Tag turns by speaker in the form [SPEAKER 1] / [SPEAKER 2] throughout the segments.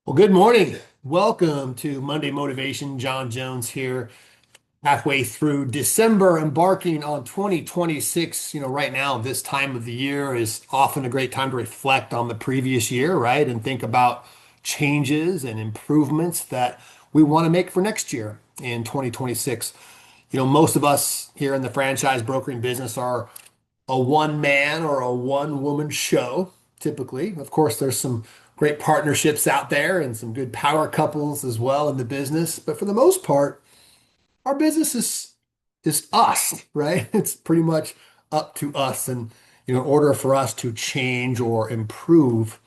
[SPEAKER 1] Well, good morning. Welcome to Monday Motivation. John Jones here, halfway through December, embarking on 2026. Right now, this time of the year is often a great time to reflect on the previous year, right? And think about changes and improvements that we want to make for next year in 2026. Most of us here in the franchise brokering business are a one man or a one woman show, typically. Of course, there's some great partnerships out there and some good power couples as well in the business. But for the most part, our business is us, right? It's pretty much up to us. And in order for us to change or improve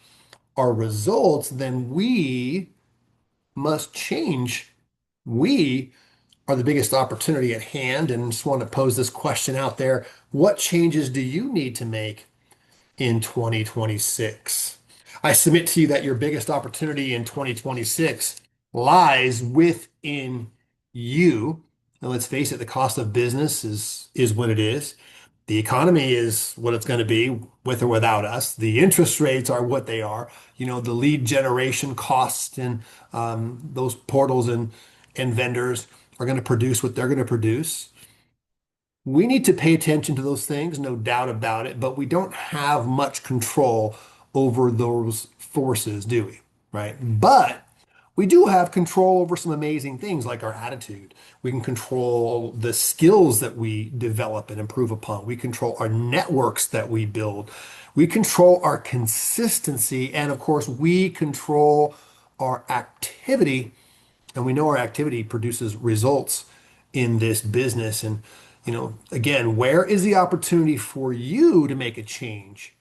[SPEAKER 1] our results, then we must change. We are the biggest opportunity at hand. And just want to pose this question out there. What changes do you need to make in 2026? I submit to you that your biggest opportunity in 2026 lies within you. And let's face it, the cost of business is what it is. The economy is what it's going to be with or without us. The interest rates are what they are. The lead generation costs and those portals and vendors are going to produce what they're going to produce. We need to pay attention to those things, no doubt about it, but we don't have much control over those forces, do we? Right? But we do have control over some amazing things like our attitude. We can control the skills that we develop and improve upon. We control our networks that we build. We control our consistency. And of course, we control our activity, and we know our activity produces results in this business. And, again, where is the opportunity for you to make a change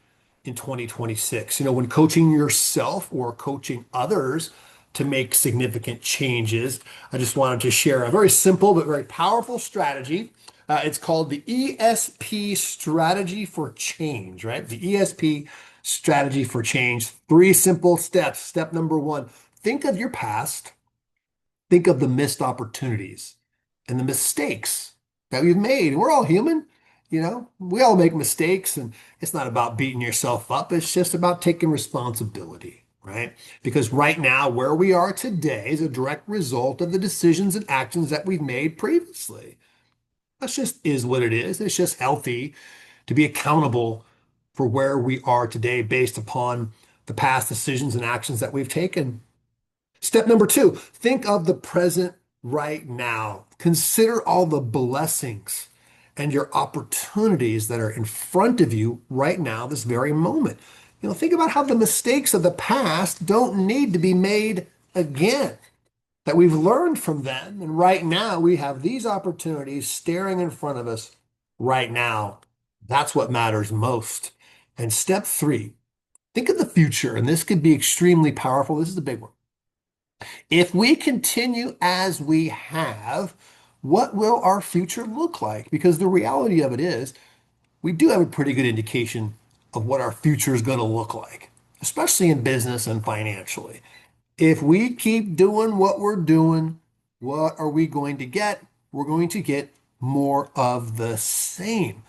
[SPEAKER 1] in 2026? When coaching yourself or coaching others to make significant changes, I just wanted to share a very simple but very powerful strategy. It's called the ESP strategy for change, right? The ESP strategy for change. Three simple steps. Step number one, think of your past. Think of the missed opportunities and the mistakes that we've made. We're all human, we all make mistakes, and it's not about beating yourself up. It's just about taking responsibility, right? Because right now, where we are today is a direct result of the decisions and actions that we've made previously. That's just is what it is. It's just healthy to be accountable for where we are today based upon the past decisions and actions that we've taken. Step number two, think of the present right now. Consider all the blessings and your opportunities that are in front of you right now, this very moment. Think about how the mistakes of the past don't need to be made again, that we've learned from them. And right now, we have these opportunities staring in front of us right now. That's what matters most. And step three, think of the future. And this could be extremely powerful. This is a big one. If we continue as we have, what will our future look like? Because the reality of it is, we do have a pretty good indication of what our future is going to look like, especially in business and financially. If we keep doing what we're doing, what are we going to get? We're going to get more of the same,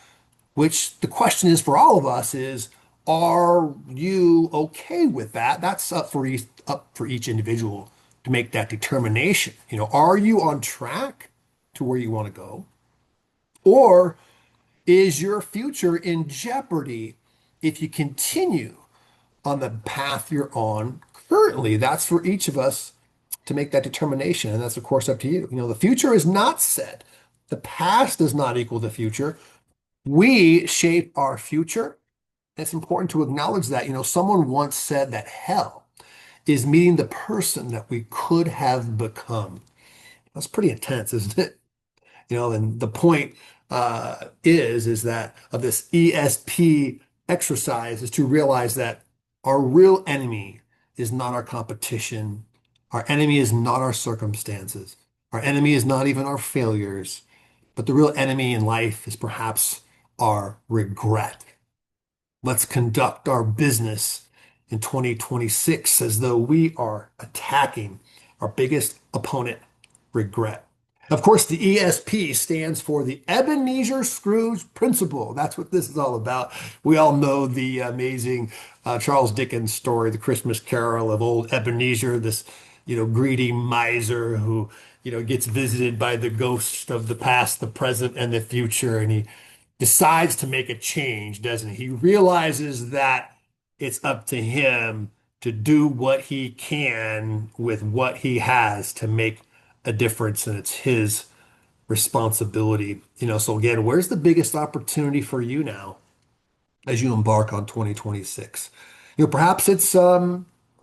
[SPEAKER 1] which the question is for all of us is, are you okay with that? That's up for each individual to make that determination. Are you on track to where you want to go? Or is your future in jeopardy if you continue on the path you're on currently? That's for each of us to make that determination. And that's, of course, up to you. The future is not set. The past does not equal the future. We shape our future. It's important to acknowledge that. Someone once said that hell is meeting the person that we could have become. That's pretty intense, isn't it? And the point is that of this ESP exercise is to realize that our real enemy is not our competition. Our enemy is not our circumstances. Our enemy is not even our failures. But the real enemy in life is perhaps our regret. Let's conduct our business in 2026 as though we are attacking our biggest opponent, regret. Of course, the ESP stands for the Ebenezer Scrooge Principle. That's what this is all about. We all know the amazing Charles Dickens story, The Christmas Carol of old Ebenezer, this, greedy miser who, gets visited by the ghosts of the past, the present, and the future. And he decides to make a change, doesn't he? He realizes that it's up to him to do what he can with what he has to make a difference, and it's his responsibility. So again, where's the biggest opportunity for you now as you embark on 2026? Perhaps it's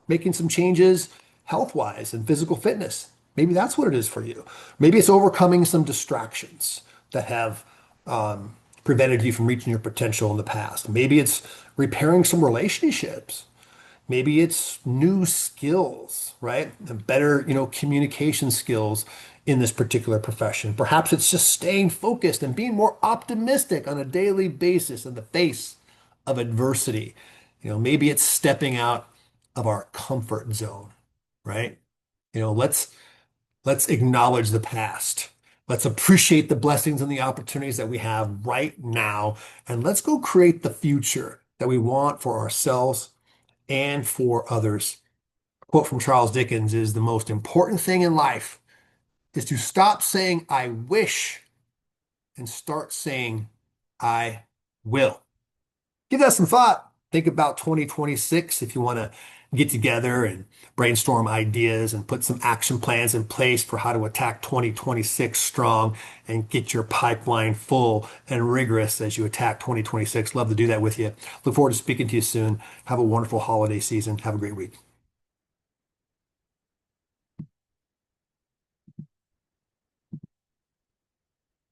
[SPEAKER 1] making some changes health-wise and physical fitness. Maybe that's what it is for you. Maybe it's overcoming some distractions that have prevented you from reaching your potential in the past. Maybe it's repairing some relationships. Maybe it's new skills, right? And better, communication skills in this particular profession. Perhaps it's just staying focused and being more optimistic on a daily basis in the face of adversity. Maybe it's stepping out of our comfort zone, right? Let's acknowledge the past. Let's appreciate the blessings and the opportunities that we have right now, and let's go create the future that we want for ourselves and for others. A quote from Charles Dickens is the most important thing in life is to stop saying I wish and start saying I will. Give that some thought. Think about 2026 if you want to get together and brainstorm ideas and put some action plans in place for how to attack 2026 strong and get your pipeline full and rigorous as you attack 2026. Love to do that with you. Look forward to speaking to you soon. Have a wonderful holiday season. Have a great week.